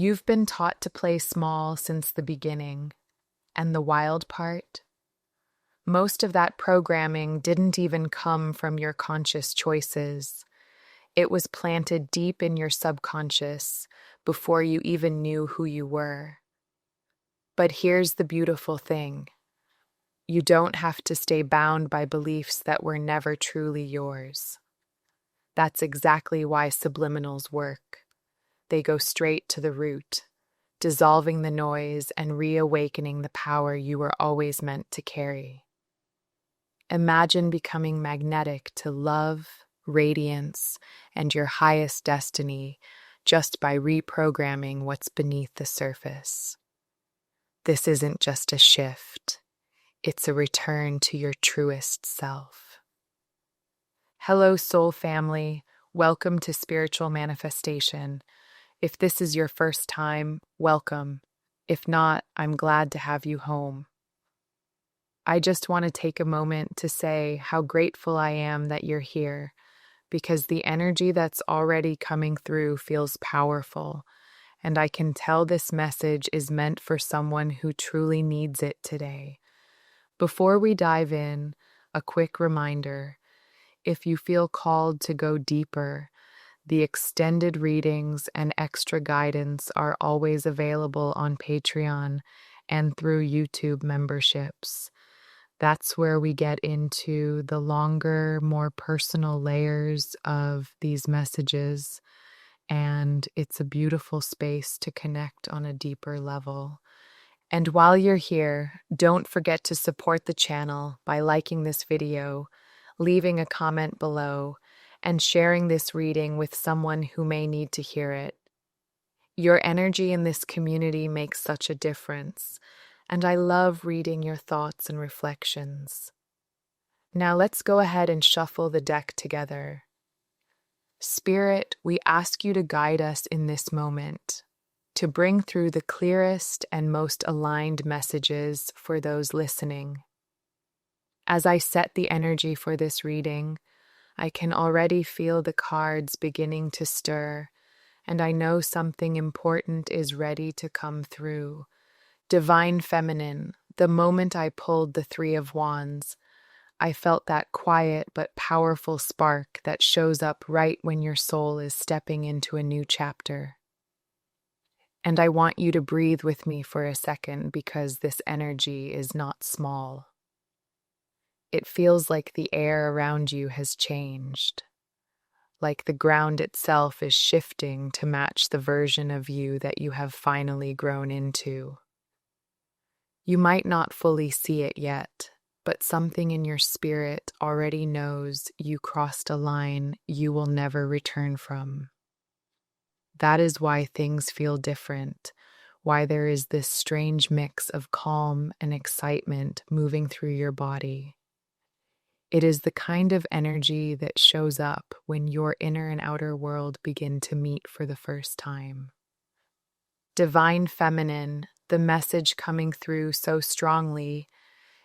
You've been taught to play small since the beginning, and the wild part? Most of that programming didn't even come from your conscious choices. It was planted deep in your subconscious before you even knew who you were. But here's the beautiful thing. You don't have to stay bound by beliefs that were never truly yours. That's exactly why subliminals work. They go straight to the root, dissolving the noise and reawakening the power you were always meant to carry. Imagine becoming magnetic to love, radiance, and your highest destiny just by reprogramming what's beneath the surface. This isn't just a shift, it's a return to your truest self. Hello, soul family. Welcome to Spiritual Manifestation. If this is your first time, welcome. If not, I'm glad to have you home. I just want to take a moment to say how grateful I am that you're here, because the energy that's already coming through feels powerful, and I can tell this message is meant for someone who truly needs it today. Before we dive in, a quick reminder: if you feel called to go deeper, the extended readings and extra guidance are always available on Patreon and through YouTube memberships. That's where we get into the longer, more personal layers of these messages, and it's a beautiful space to connect on a deeper level. And while you're here, don't forget to support the channel by liking this video, leaving a comment below, and sharing this reading with someone who may need to hear it. Your energy in this community makes such a difference, and I love reading your thoughts and reflections. Now let's go ahead and shuffle the deck together. Spirit, we ask you to guide us in this moment, to bring through the clearest and most aligned messages for those listening. As I set the energy for this reading, I can already feel the cards beginning to stir, and I know something important is ready to come through. Divine Feminine, the moment I pulled the Three of Wands, I felt that quiet but powerful spark that shows up right when your soul is stepping into a new chapter. And I want you to breathe with me for a second, because this energy is not small. It feels like the air around you has changed, like the ground itself is shifting to match the version of you that you have finally grown into. You might not fully see it yet, but something in your spirit already knows you crossed a line you will never return from. That is why things feel different, why there is this strange mix of calm and excitement moving through your body. It is the kind of energy that shows up when your inner and outer world begin to meet for the first time. Divine Feminine, the message coming through so strongly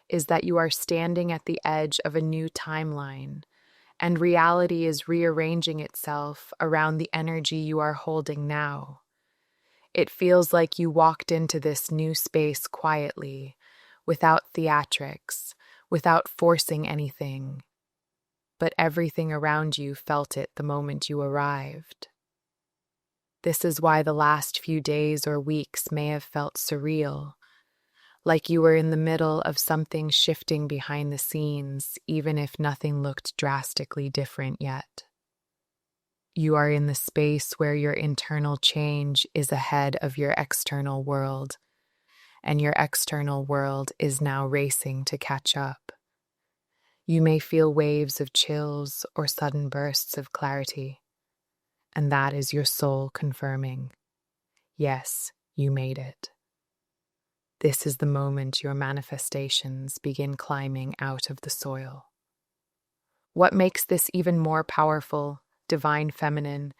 is that you are standing at the edge of a new timeline, and reality is rearranging itself around the energy you are holding now. It feels like you walked into this new space quietly, without theatrics, without forcing anything, but everything around you felt it the moment you arrived. This is why the last few days or weeks may have felt surreal, like you were in the middle of something shifting behind the scenes, even if nothing looked drastically different yet. You are in the space where your internal change is ahead of your external world, and your external world is now racing to catch up. You may feel waves of chills or sudden bursts of clarity, and that is your soul confirming, yes, you made it. This is the moment your manifestations begin climbing out of the soil. What makes this even more powerful, Divine Feminine,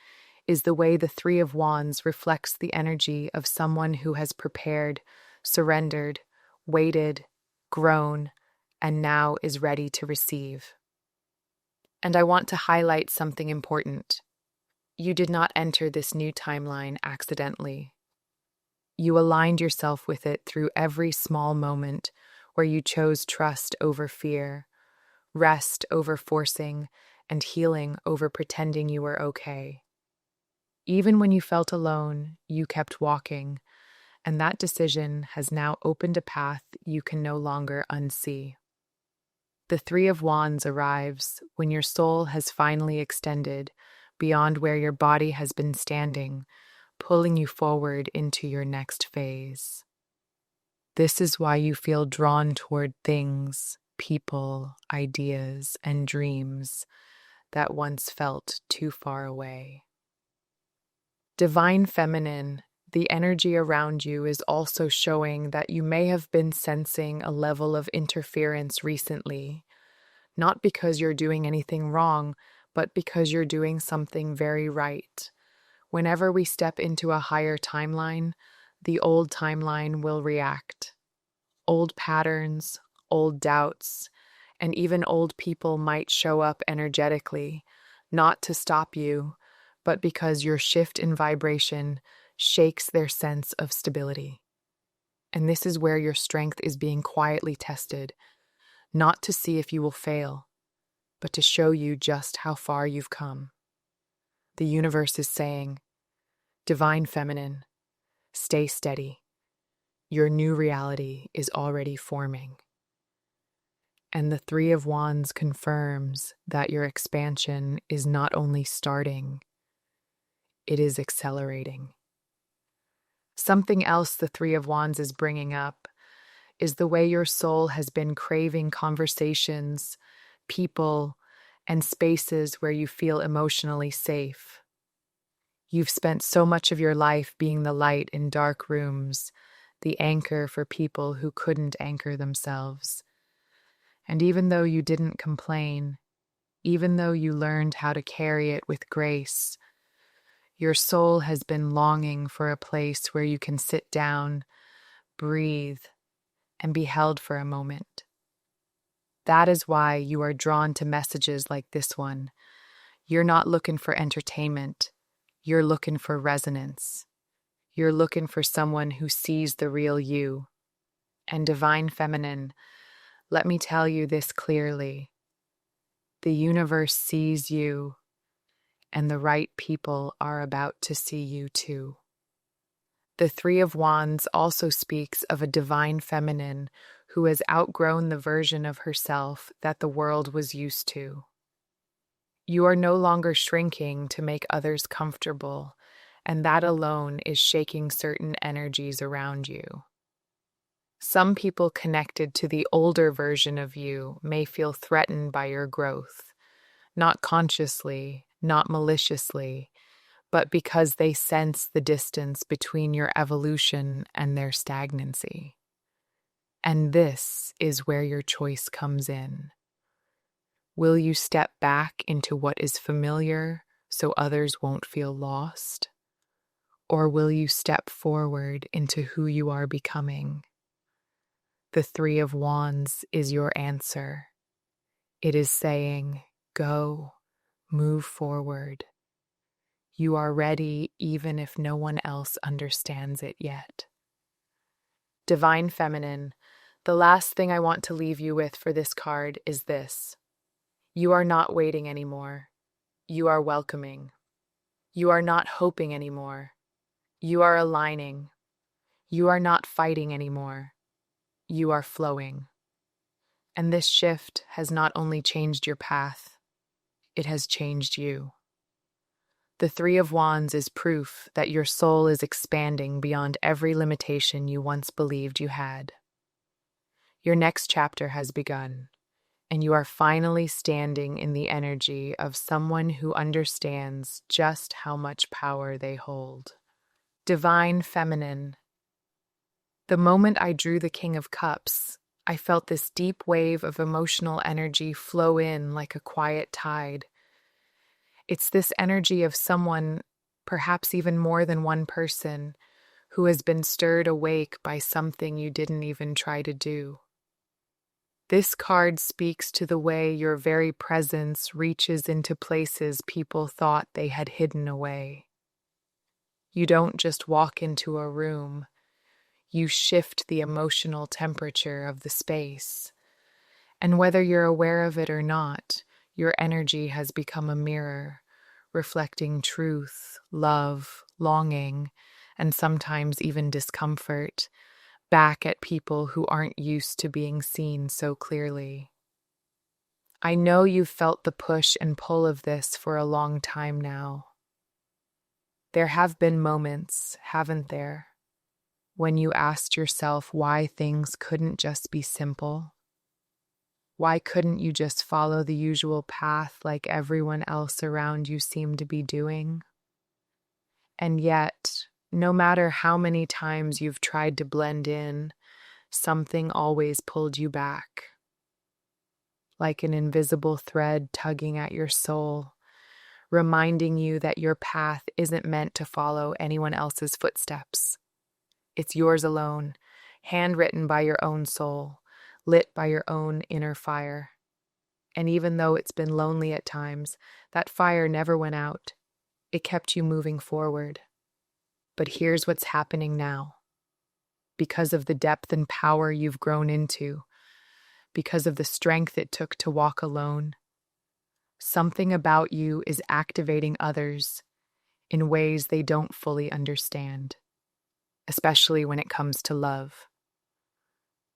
is the way the Three of Wands reflects the energy of someone who has prepared, surrendered, waited, grown, and now is ready to receive. And I want to highlight something important. You did not enter this new timeline accidentally. You aligned yourself with it through every small moment where you chose trust over fear, rest over forcing, and healing over pretending you were okay. Even when you felt alone, you kept walking, and that decision has now opened a path you can no longer unsee. The Three of Wands arrives when your soul has finally extended beyond where your body has been standing, pulling you forward into your next phase. This is why you feel drawn toward things, people, ideas, and dreams that once felt too far away. Divine Feminine, the energy around you is also showing that you may have been sensing a level of interference recently, not because you're doing anything wrong, but because you're doing something very right. Whenever we step into a higher timeline, the old timeline will react. Old patterns, old doubts, and even old people might show up energetically, not to stop you, but because your shift in vibration shakes their sense of stability. And this is where your strength is being quietly tested, not to see if you will fail, but to show you just how far you've come. The universe is saying, Divine Feminine, stay steady. Your new reality is already forming. And the Three of Wands confirms that your expansion is not only starting, it is accelerating. Something else the Three of Wands is bringing up is the way your soul has been craving conversations, people, and spaces where you feel emotionally safe. You've spent so much of your life being the light in dark rooms, the anchor for people who couldn't anchor themselves. And even though you didn't complain, even though you learned how to carry it with grace, your soul has been longing for a place where you can sit down, breathe, and be held for a moment. That is why you are drawn to messages like this one. You're not looking for entertainment. You're looking for resonance. You're looking for someone who sees the real you. And Divine Feminine, let me tell you this clearly. The universe sees you, and the right people are about to see you too. The Three of Wands also speaks of a Divine Feminine who has outgrown the version of herself that the world was used to. You are no longer shrinking to make others comfortable, and that alone is shaking certain energies around you. Some people connected to the older version of you may feel threatened by your growth, not consciously, not maliciously, but because they sense the distance between your evolution and their stagnancy. And this is where your choice comes in. Will you step back into what is familiar so others won't feel lost? Or will you step forward into who you are becoming? The Three of Wands is your answer. It is saying, go, move forward. You are ready even if no one else understands it yet. Divine Feminine, the last thing I want to leave you with for this card is this. You are not waiting anymore. You are welcoming. You are not hoping anymore. You are aligning. You are not fighting anymore. You are flowing. And this shift has not only changed your path, it has changed you. The Three of Wands is proof that your soul is expanding beyond every limitation you once believed you had. Your next chapter has begun, and you are finally standing in the energy of someone who understands just how much power they hold. Divine Feminine. The moment I drew the King of Cups, I felt this deep wave of emotional energy flow in like a quiet tide. It's this energy of someone, perhaps even more than one person, who has been stirred awake by something you didn't even try to do. This card speaks to the way your very presence reaches into places people thought they had hidden away. You don't just walk into a room, You shift the emotional temperature of the space. And whether you're aware of it or not, your energy has become a mirror, reflecting truth, love, longing, and sometimes even discomfort back at people who aren't used to being seen so clearly. I know you've felt the push and pull of this for a long time now. There have been moments, haven't there, when you asked yourself why things couldn't just be simple? Why couldn't you just follow the usual path like everyone else around you seemed to be doing? And yet, no matter how many times you've tried to blend in, something always pulled you back, like an invisible thread tugging at your soul, reminding you that your path isn't meant to follow anyone else's footsteps. It's yours alone, handwritten by your own soul, lit by your own inner fire. And even though it's been lonely at times, that fire never went out. It kept you moving forward. But here's what's happening now. Because of the depth and power you've grown into, because of the strength it took to walk alone, something about you is activating others in ways they don't fully understand, especially when it comes to love.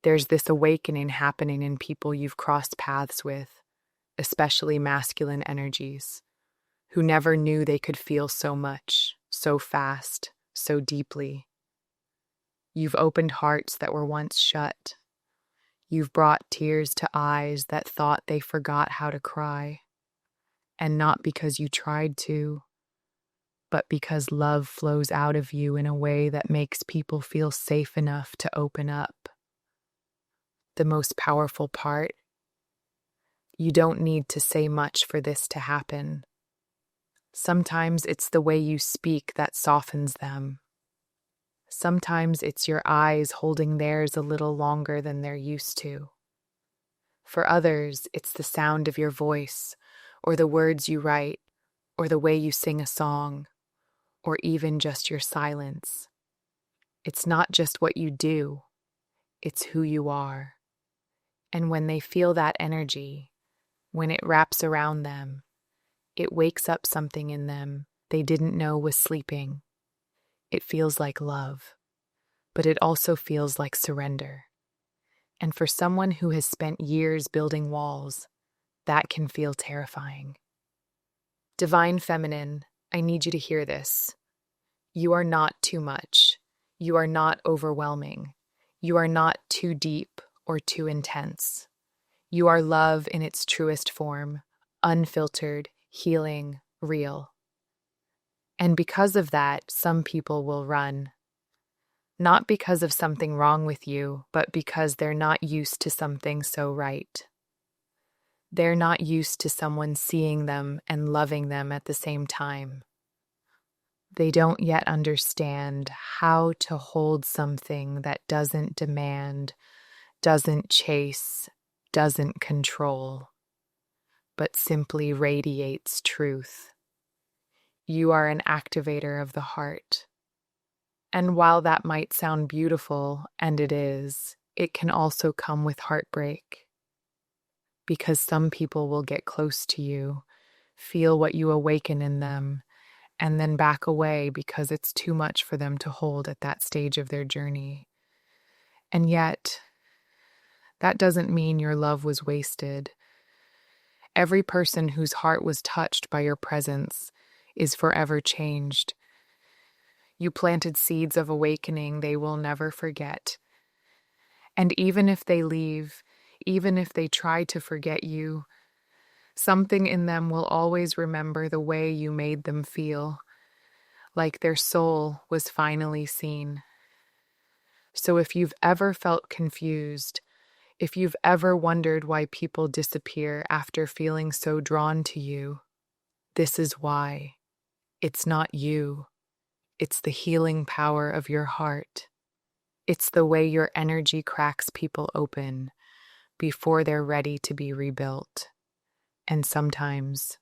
There's this awakening happening in people you've crossed paths with, especially masculine energies, who never knew they could feel so much, so fast, so deeply. You've opened hearts that were once shut. You've brought tears to eyes that thought they forgot how to cry. And not because you tried to, but because love flows out of you in a way that makes people feel safe enough to open up. The most powerful part: you don't need to say much for this to happen. Sometimes it's the way you speak that softens them. Sometimes it's your eyes holding theirs a little longer than they're used to. For others, it's the sound of your voice, or the words you write, or the way you sing a song, or even just your silence. It's not just what you do, it's who you are. And when they feel that energy, when it wraps around them, it wakes up something in them they didn't know was sleeping. It feels like love, but it also feels like surrender. And for someone who has spent years building walls, that can feel terrifying. Divine Feminine, I need you to hear this. You are not too much. You are not overwhelming. You are not too deep or too intense. You are love in its truest form, unfiltered, healing, real. And because of that, some people will run. Not because of something wrong with you, but because they're not used to something so right. They're not used to someone seeing them and loving them at the same time. They don't yet understand how to hold something that doesn't demand, doesn't chase, doesn't control, but simply radiates truth. You are an activator of the heart. And while that might sound beautiful, and it is, it can also come with heartbreak. Because some people will get close to you, feel what you awaken in them, and then back away because it's too much for them to hold at that stage of their journey. And yet, that doesn't mean your love was wasted. Every person whose heart was touched by your presence is forever changed. You planted seeds of awakening they will never forget. And even if they leave, even if they try to forget you, something in them will always remember the way you made them feel, like their soul was finally seen. So if you've ever felt confused, if you've ever wondered why people disappear after feeling so drawn to you, this is why. It's not you. It's the healing power of your heart. It's the way your energy cracks people open before they're ready to be rebuilt. And sometimes,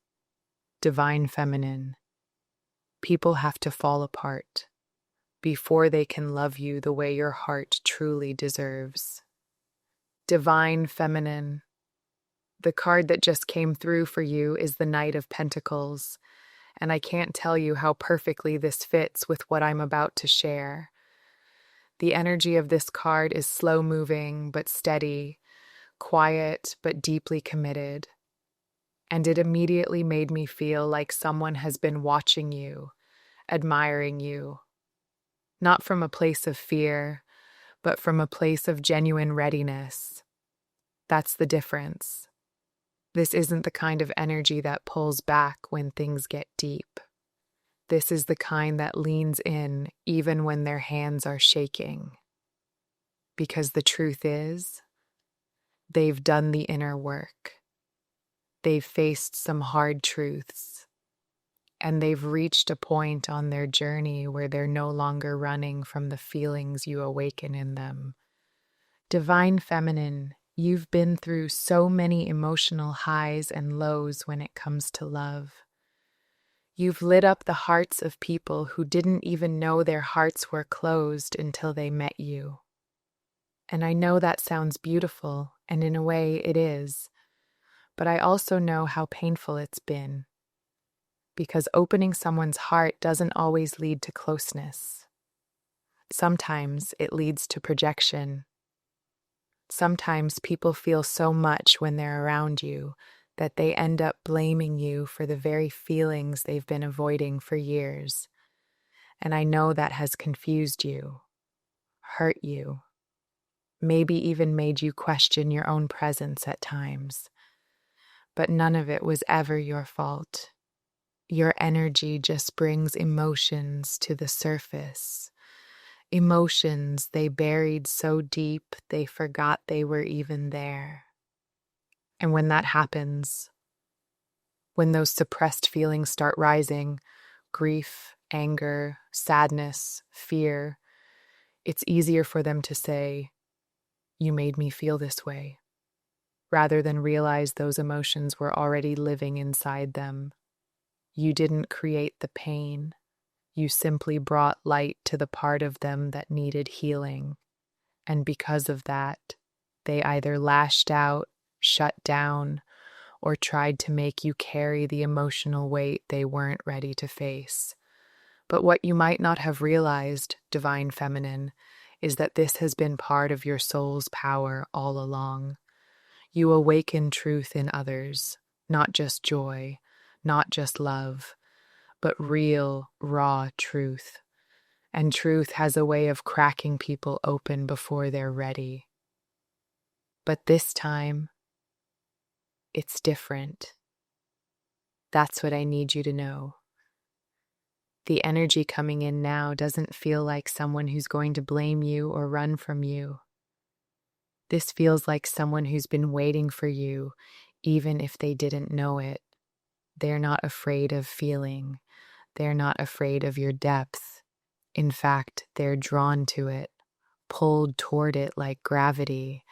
Divine Feminine, people have to fall apart before they can love you the way your heart truly deserves. Divine Feminine. The card that just came through for you is the Knight of Pentacles, and I can't tell you how perfectly this fits with what I'm about to share. The energy of this card is slow-moving but steady, quiet but deeply committed, and it immediately made me feel like someone has been watching you, admiring you, not from a place of fear, but from a place of genuine readiness. That's the difference. This isn't the kind of energy that pulls back when things get deep. This is the kind that leans in even when their hands are shaking. Because the truth is, they've done the inner work. They've faced some hard truths. And they've reached a point on their journey where they're no longer running from the feelings you awaken in them. Divine Feminine, you've been through so many emotional highs and lows when it comes to love. You've lit up the hearts of people who didn't even know their hearts were closed until they met you. And I know that sounds beautiful, and in a way it is, but I also know how painful it's been. Because opening someone's heart doesn't always lead to closeness. Sometimes it leads to projection. Sometimes people feel so much when they're around you that they end up blaming you for the very feelings they've been avoiding for years. And I know that has confused you, hurt you, maybe even made you question your own presence at times. But none of it was ever your fault. Your energy just brings emotions to the surface. Emotions they buried so deep they forgot they were even there. And when that happens, when those suppressed feelings start rising, grief, anger, sadness, fear, it's easier for them to say, "You made me feel this way," rather than realize those emotions were already living inside them. You didn't create the pain. You simply brought light to the part of them that needed healing. And because of that, they either lashed out, shut down, or tried to make you carry the emotional weight they weren't ready to face. But what you might not have realized, Divine Feminine, is that this has been part of your soul's power all along. You awaken truth in others, not just joy, not just love, but real, raw truth. And truth has a way of cracking people open before they're ready. But this time, it's different. That's what I need you to know. The energy coming in now doesn't feel like someone who's going to blame you or run from you. This feels like someone who's been waiting for you, even if they didn't know it. They're not afraid of feeling. They're not afraid of your depth. In fact, they're drawn to it, pulled toward it like gravity.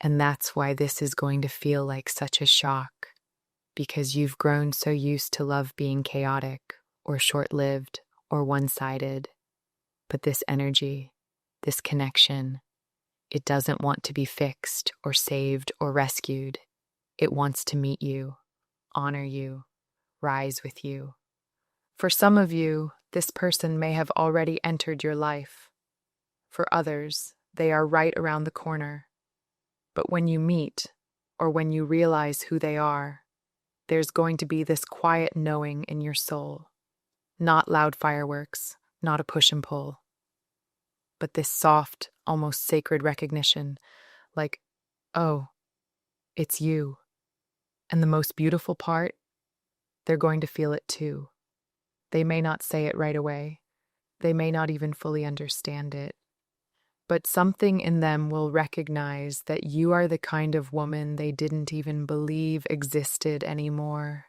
And that's why this is going to feel like such a shock, because you've grown so used to love being chaotic or short-lived or one-sided. But this energy, this connection, it doesn't want to be fixed or saved or rescued. It wants to meet you, honor you, rise with you. For some of you, this person may have already entered your life. For others, they are right around the corner. But when you meet, or when you realize who they are, there's going to be this quiet knowing in your soul. Not loud fireworks, not a push and pull, but this soft, almost sacred recognition, like, oh, it's you. And the most beautiful part, they're going to feel it too. They may not say it right away. They may not even fully understand it. But something in them will recognize that you are the kind of woman they didn't even believe existed anymore.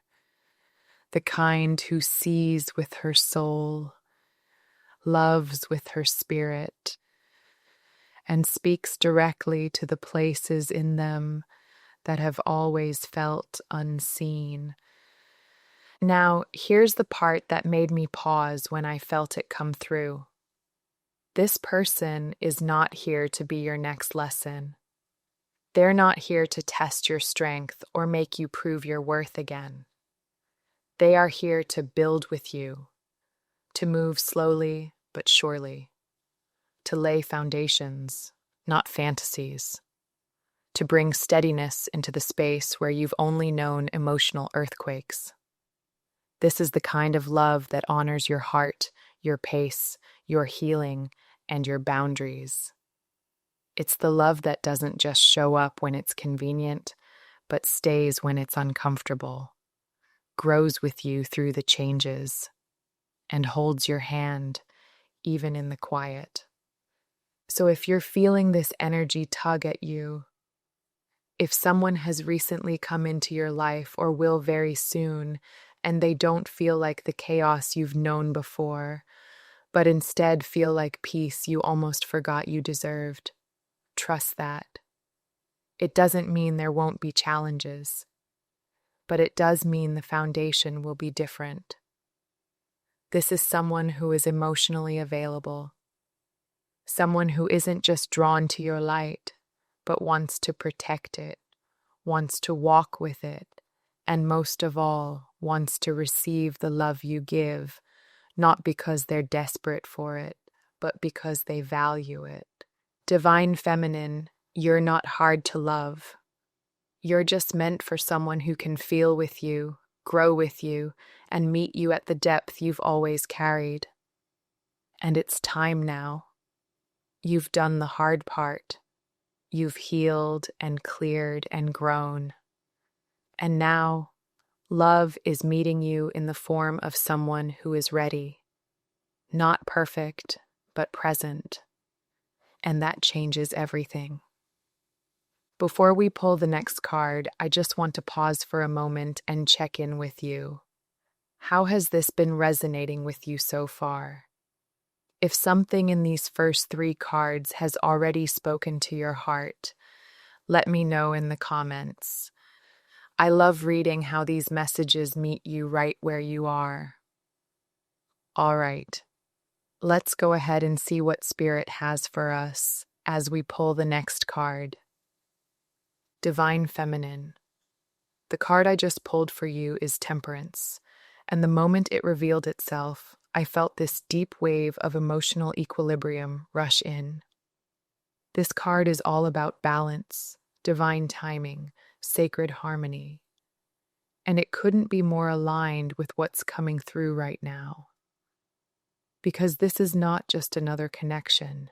The kind who sees with her soul, loves with her spirit, and speaks directly to the places in them that have always felt unseen. Now, here's the part that made me pause when I felt it come through. This person is not here to be your next lesson. They're not here to test your strength or make you prove your worth again. They are here to build with you, to move slowly but surely, to lay foundations, not fantasies, to bring steadiness into the space where you've only known emotional earthquakes. This is the kind of love that honors your heart, your pace, your healing, and your boundaries. It's the love that doesn't just show up when it's convenient, but stays when it's uncomfortable, grows with you through the changes, and holds your hand even in the quiet. So if you're feeling this energy tug at you, if someone has recently come into your life or will very soon, and they don't feel like the chaos you've known before, but instead feel like peace you almost forgot you deserved, trust that. It doesn't mean there won't be challenges, but it does mean the foundation will be different. This is someone who is emotionally available, someone who isn't just drawn to your light, but wants to protect it, wants to walk with it, and most of all, wants to receive the love you give, not because they're desperate for it, but because they value it. Divine Feminine, you're not hard to love. You're just meant for someone who can feel with you, grow with you, and meet you at the depth you've always carried. And it's time now. You've done the hard part. You've healed and cleared and grown. And now, love is meeting you in the form of someone who is ready. Not perfect, but present. And that changes everything. Before we pull the next card, I just want to pause for a moment and check in with you. How has this been resonating with you so far? If something in these first 3 cards has already spoken to your heart, let me know in the comments. I love reading how these messages meet you right where you are. All right, let's go ahead and see what Spirit has for us as we pull the next card. Divine Feminine. The card I just pulled for you is Temperance, and the moment it revealed itself, I felt this deep wave of emotional equilibrium rush in. This card is all about balance, divine timing, sacred harmony, and it couldn't be more aligned with what's coming through right now. Because this is not just another connection.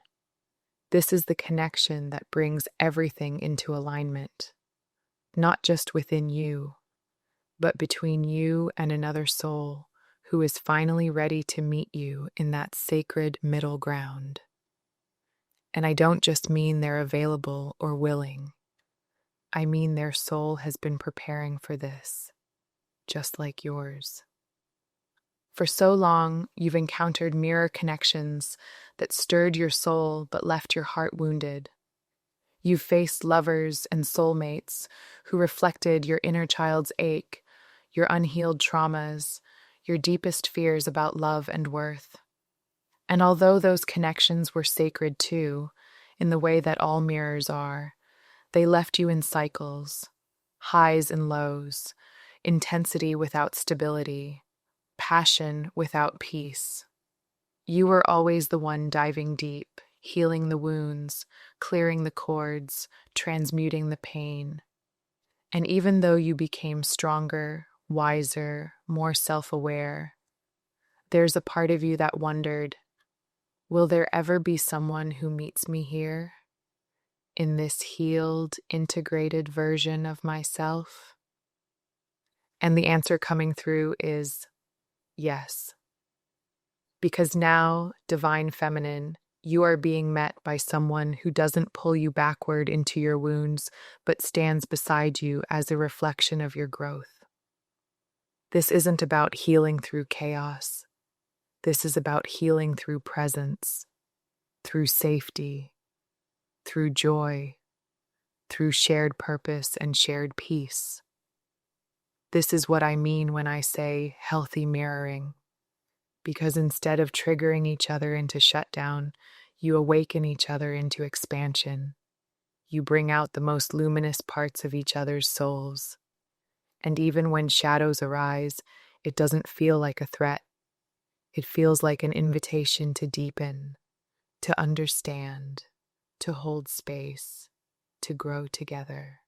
This is the connection that brings everything into alignment, not just within you, but between you and another soul who is finally ready to meet you in that sacred middle ground. And I don't just mean they're available or willing. I mean their soul has been preparing for this, just like yours. For so long, you've encountered mirror connections that stirred your soul but left your heart wounded. You've faced lovers and soulmates who reflected your inner child's ache, your unhealed traumas, your deepest fears about love and worth. And although those connections were sacred too, in the way that all mirrors are, they left you in cycles, highs and lows, intensity without stability, passion without peace. You were always the one diving deep, healing the wounds, clearing the cords, transmuting the pain. And even though you became stronger, wiser, more self-aware, there's a part of you that wondered, will there ever be someone who meets me here, in this healed, integrated version of myself? And the answer coming through is yes. Because now, Divine Feminine, you are being met by someone who doesn't pull you backward into your wounds, but stands beside you as a reflection of your growth. This isn't about healing through chaos. This is about healing through presence, through safety, through joy, through shared purpose and shared peace. This is what I mean when I say healthy mirroring. Because instead of triggering each other into shutdown, You awaken each other into expansion. You bring out the most luminous parts of each other's souls. And even when shadows arise, it doesn't feel like a threat. It feels like an invitation to deepen, to understand, to hold space, to grow together.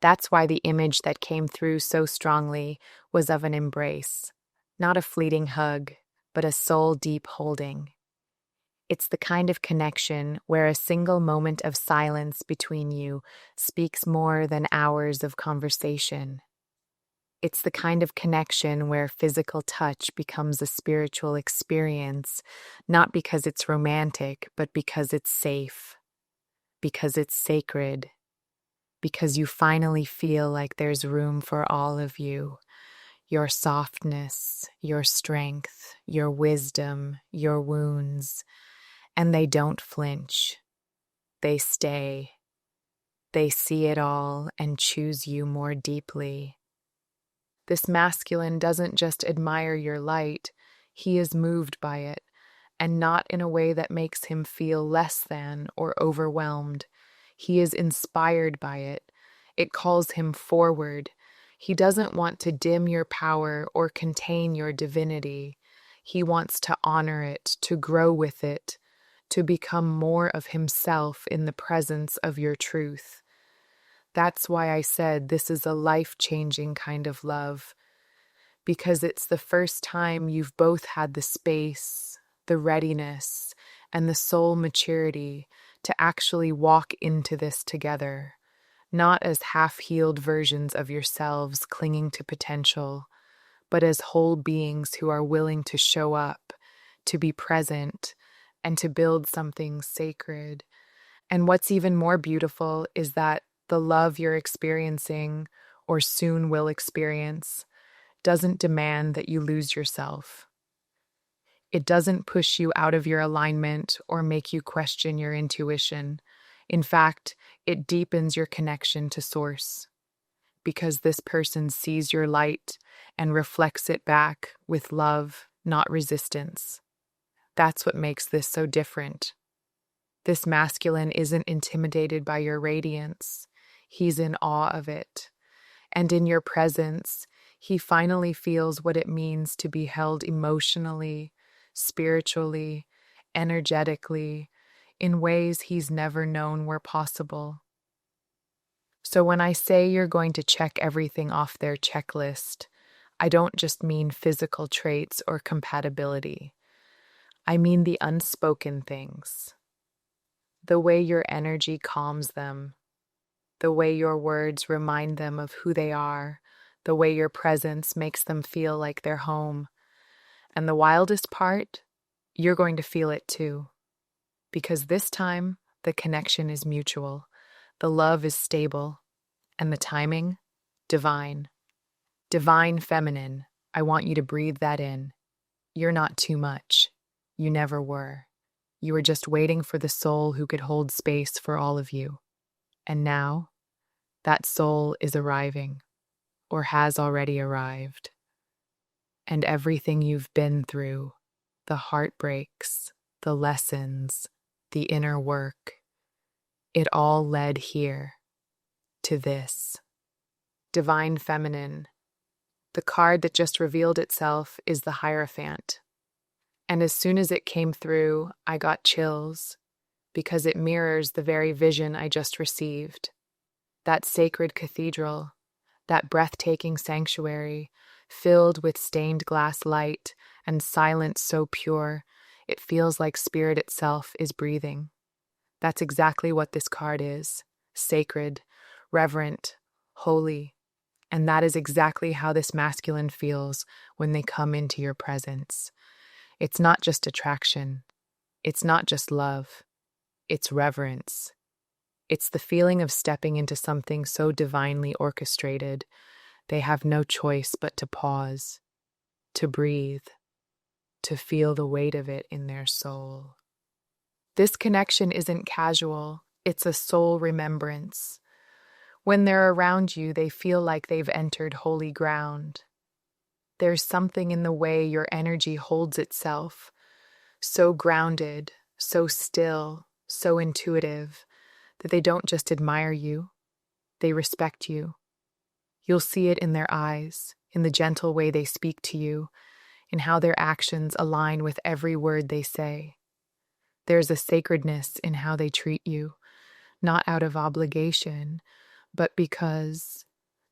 That's why the image that came through so strongly was of an embrace, not a fleeting hug, but a soul-deep holding. It's the kind of connection where a single moment of silence between you speaks more than hours of conversation. It's the kind of connection where physical touch becomes a spiritual experience, not because it's romantic, but because it's safe, because it's sacred, because you finally feel like there's room for all of you. Your softness, your strength, your wisdom, your wounds. And they don't flinch. They stay. They see it all and choose you more deeply. This masculine doesn't just admire your light, he is moved by it, and not in a way that makes him feel less than or overwhelmed. He is inspired by it. It calls him forward. He doesn't want to dim your power or contain your divinity. He wants to honor it, to grow with it, to become more of himself in the presence of your truth. That's why I said this is a life-changing kind of love, because it's the first time you've both had the space, the readiness, and the soul maturity to actually walk into this together, not as half-healed versions of yourselves clinging to potential, but as whole beings who are willing to show up, to be present, and to build something sacred. And what's even more beautiful is that the love you're experiencing, or soon will experience, doesn't demand that you lose yourself. It doesn't push you out of your alignment or make you question your intuition. In fact, it deepens your connection to Source, because this person sees your light and reflects it back with love, not resistance. That's what makes this so different. This masculine isn't intimidated by your radiance. He's in awe of it. And in your presence, he finally feels what it means to be held emotionally, spiritually, energetically, in ways he's never known were possible. So when I say you're going to check everything off their checklist, I don't just mean physical traits or compatibility. I mean the unspoken things. The way your energy calms them, the way your words remind them of who they are, the way your presence makes them feel like they're home. And the wildest part, you're going to feel it too. Because this time, the connection is mutual, the love is stable, and the timing, divine. Divine feminine, I want you to breathe that in. You're not too much. You never were. You were just waiting for the soul who could hold space for all of you. And now, that soul is arriving, or has already arrived. And everything you've been through, the heartbreaks, the lessons, the inner work, it all led here, to this. Divine Feminine. The card that just revealed itself is the Hierophant. And as soon as it came through, I got chills, because it mirrors the very vision I just received. That sacred cathedral, that breathtaking sanctuary, filled with stained glass light and silence so pure, it feels like spirit itself is breathing. That's exactly what this card is: sacred, reverent, holy. And that is exactly how this masculine feels when they come into your presence. It's not just attraction. It's not just love. It's reverence. It's the feeling of stepping into something so divinely orchestrated, they have no choice but to pause, to breathe, to feel the weight of it in their soul. This connection isn't casual, it's a soul remembrance. When they're around you, they feel like they've entered holy ground. There's something in the way your energy holds itself, so grounded, so still, so intuitive, that they don't just admire you, they respect you. You'll see it in their eyes, in the gentle way they speak to you, in how their actions align with every word they say. There's a sacredness in how they treat you, not out of obligation, but because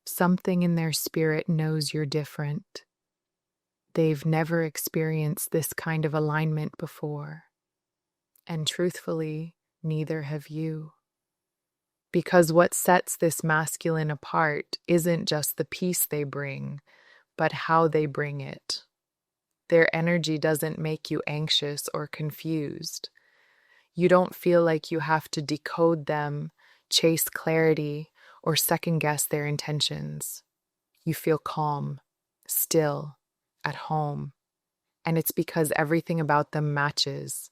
something in their spirit knows you're different. They've never experienced this kind of alignment before. And truthfully, neither have you. Because what sets this masculine apart isn't just the peace they bring, but how they bring it. Their energy doesn't make you anxious or confused. You don't feel like you have to decode them, chase clarity, or second-guess their intentions. You feel calm, still, at home. And it's because everything about them matches.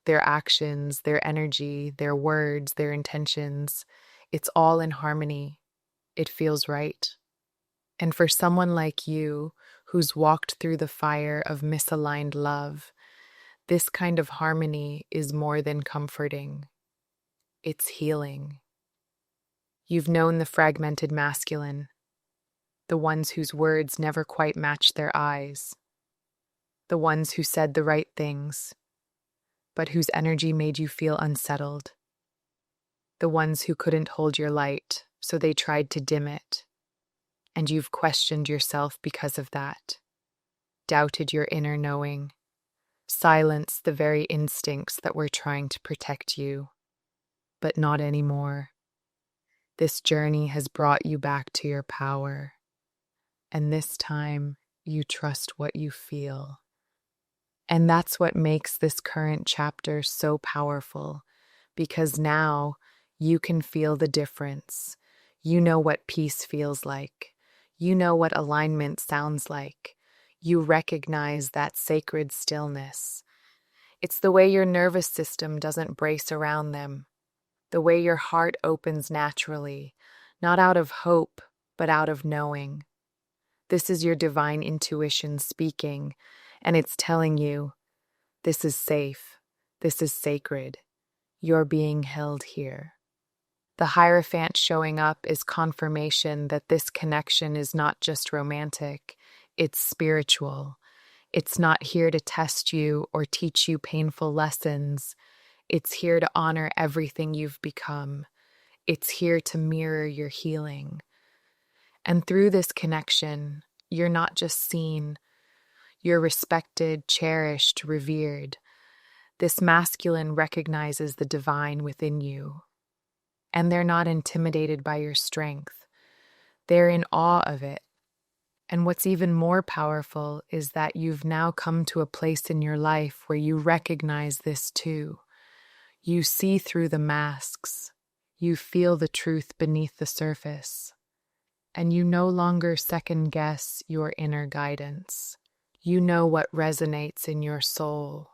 Their actions, their energy, their words, their intentions. It's all in harmony. It feels right. And for someone like you, who's walked through the fire of misaligned love, this kind of harmony is more than comforting. It's healing. You've known the fragmented masculine, the ones whose words never quite matched their eyes, the ones who said the right things, but whose energy made you feel unsettled, the ones who couldn't hold your light, so they tried to dim it, and you've questioned yourself because of that, doubted your inner knowing, silenced the very instincts that were trying to protect you, but not anymore. This journey has brought you back to your power, and this time you trust what you feel. And that's what makes this current chapter so powerful, because now you can feel the difference. You know what peace feels like. You know what alignment sounds like. You recognize that sacred stillness. It's the way your nervous system doesn't brace around them, the way your heart opens naturally, not out of hope, but out of knowing. This is your divine intuition speaking, and it's telling you, this is safe, this is sacred, you're being held here. The Hierophant showing up is confirmation that this connection is not just romantic, it's spiritual. It's not here to test you or teach you painful lessons. It's here to honor everything you've become. It's here to mirror your healing. And through this connection, you're not just seen, you're respected, cherished, revered. This masculine recognizes the divine within you. And they're not intimidated by your strength. They're in awe of it. And what's even more powerful is that you've now come to a place in your life where you recognize this too. You see through the masks. You feel the truth beneath the surface. And you no longer second guess your inner guidance. You know what resonates in your soul.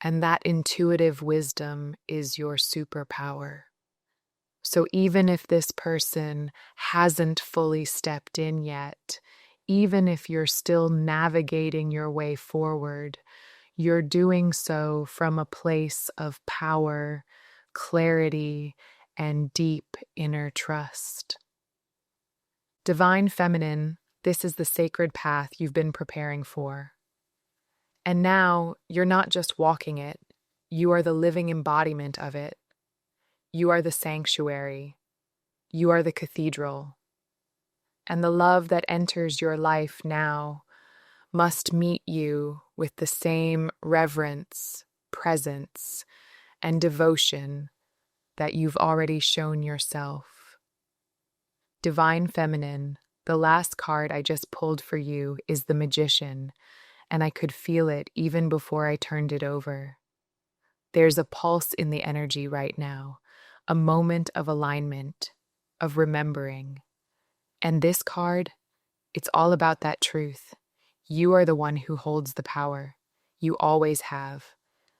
And that intuitive wisdom is your superpower. So even if this person hasn't fully stepped in yet, even if you're still navigating your way forward, you're doing so from a place of power, clarity, and deep inner trust. Divine Feminine, this is the sacred path you've been preparing for. And now you're not just walking it, you are the living embodiment of it. You are the sanctuary. You are the cathedral. And the love that enters your life now must meet you with the same reverence, presence, and devotion that you've already shown yourself. Divine Feminine, the last card I just pulled for you is the Magician, and I could feel it even before I turned it over. There's a pulse in the energy right now, a moment of alignment, of remembering. And this card, it's all about that truth. You are the one who holds the power. You always have.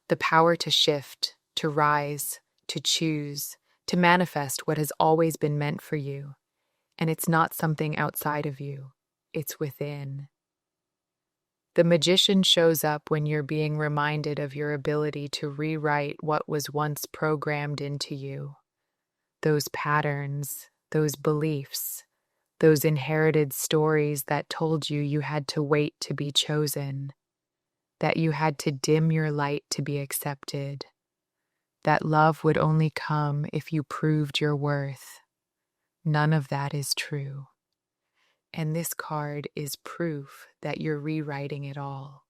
The power to shift, to rise, to choose, to manifest what has always been meant for you. And it's not something outside of you. It's within. The magician shows up when you're being reminded of your ability to rewrite what was once programmed into you. Those patterns, those beliefs, those inherited stories that told you you had to wait to be chosen, that you had to dim your light to be accepted, that love would only come if you proved your worth. None of that is true. And this card is proof that you're rewriting it all.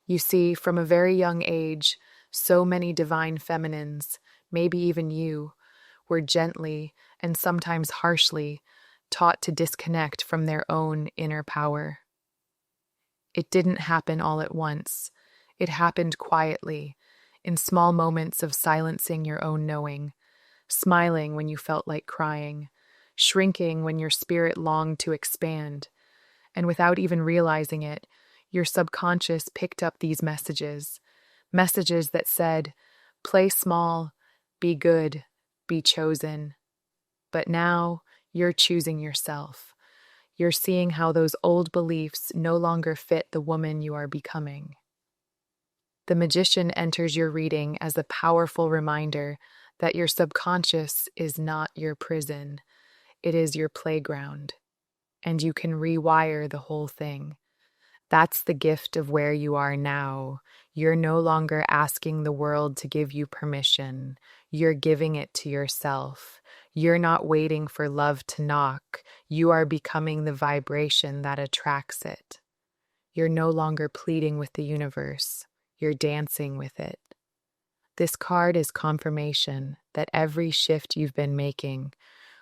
You see, from a very young age, so many divine feminines, maybe even you, were gently and sometimes harshly taught to disconnect from their own inner power. It didn't happen all at once. It happened quietly, in small moments of silencing your own knowing, smiling when you felt like crying, shrinking when your spirit longed to expand. And without even realizing it, your subconscious picked up these messages, messages that said, play small, be good, be chosen. But now you're choosing yourself. You're seeing how those old beliefs no longer fit the woman you are becoming. The magician enters your reading as a powerful reminder that your subconscious is not your prison, it is your playground, and you can rewire the whole thing. That's the gift of where you are now. You're no longer asking the world to give you permission. You're giving it to yourself. You're not waiting for love to knock. You are becoming the vibration that attracts it. You're no longer pleading with the universe. You're dancing with it. This card is confirmation that every shift you've been making,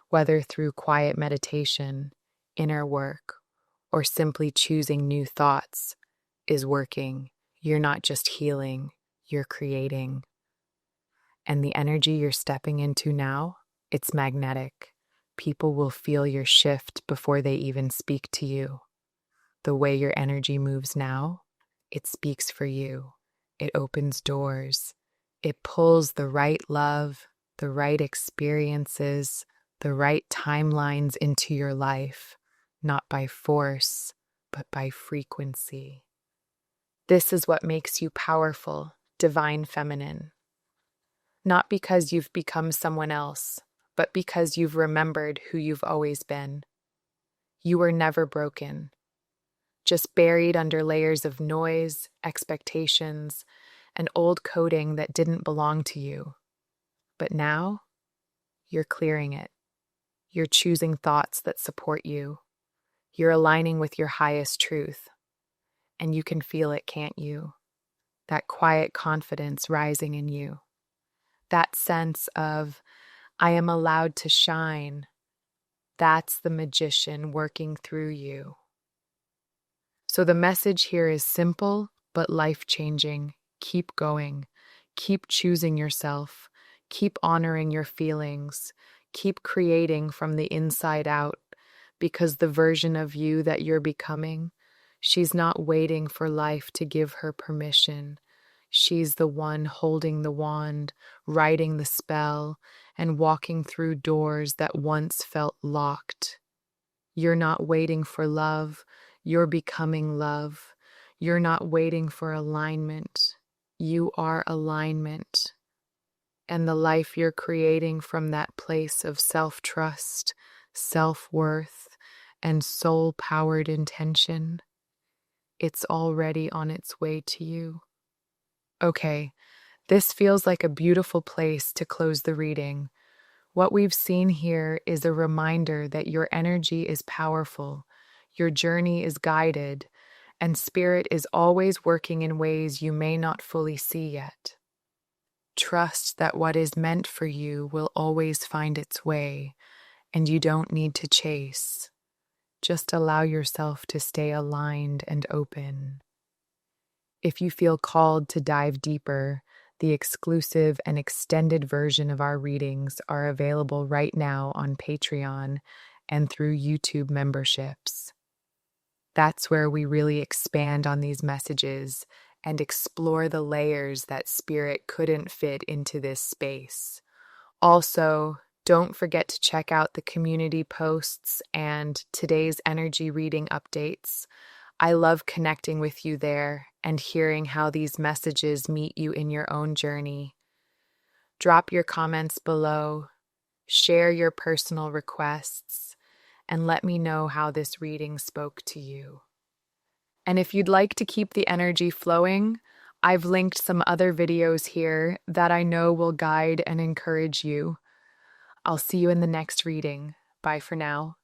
whether through quiet meditation, inner work, or simply choosing new thoughts, is working. You're not just healing, you're creating. And the energy you're stepping into now, it's magnetic. People will feel your shift before they even speak to you. The way your energy moves now, it speaks for you. It opens doors. It pulls the right love, the right experiences, the right timelines into your life, not by force, but by frequency. This is what makes you powerful, divine feminine. Not because you've become someone else, but because you've remembered who you've always been. You were never broken, just buried under layers of noise, expectations, and old coding that didn't belong to you. But now, you're clearing it. You're choosing thoughts that support you. You're aligning with your highest truth. And you can feel it, can't you? That quiet confidence rising in you. That sense of, I am allowed to shine. That's the magician working through you. So the message here is simple but life-changing. Keep going. Keep choosing yourself. Keep honoring your feelings. Keep creating from the inside out, because the version of you that you're becoming, she's not waiting for life to give her permission. She's the one holding the wand, writing the spell, and walking through doors that once felt locked. You're not waiting for love. You're becoming love. You're not waiting for alignment. You are alignment. And the life you're creating from that place of self-trust, self-worth, and soul-powered intention, it's already on its way to you. Okay, this feels like a beautiful place to close the reading. What we've seen here is a reminder that your energy is powerful, your journey is guided, and spirit is always working in ways you may not fully see yet. Trust that what is meant for you will always find its way, and you don't need to chase. Just allow yourself to stay aligned and open. If you feel called to dive deeper, the exclusive and extended version of our readings are available right now on Patreon and through YouTube memberships. That's where we really expand on these messages and explore the layers that spirit couldn't fit into this space. Also, don't forget to check out the community posts and today's energy reading updates. I love connecting with you there and hearing how these messages meet you in your own journey. Drop your comments below, share your personal requests, and let me know how this reading spoke to you. And if you'd like to keep the energy flowing, I've linked some other videos here that I know will guide and encourage you. I'll see you in the next reading. Bye for now.